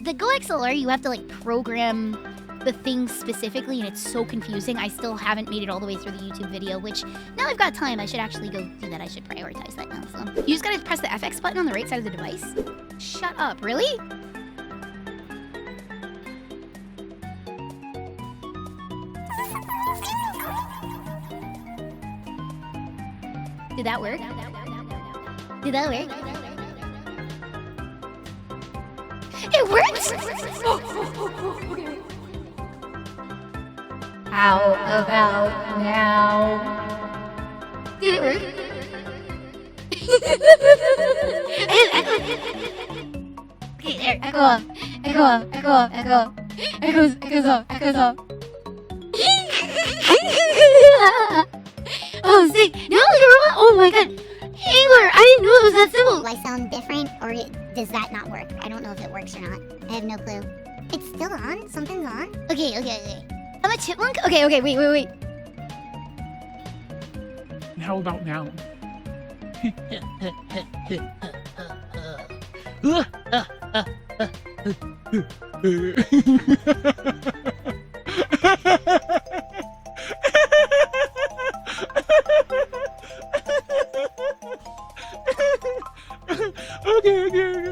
the Go XLR, you have to like program the things specifically, and it's so confusing. I still haven't made it all the way through the YouTube video, which now I've got time, I should actually go do that. I should prioritize that now. So you just gotta press the FX button on the right side of the device. Shut up, really? Did that work? Did that work? It worked! How about now? Did it work? Okay, there. Echo off. Echo off. Echo off. Echo off. Echoes off. Echoes off. Oh, sick. No, like a robot. Oh my god. Angler, I didn't know it was that simple. Do I sound different, or does that not work? I don't know if it works or not. I have no clue. It's still on? Something's on? Okay. I'm a chipmunk? Okay, wait. How about now? Okay.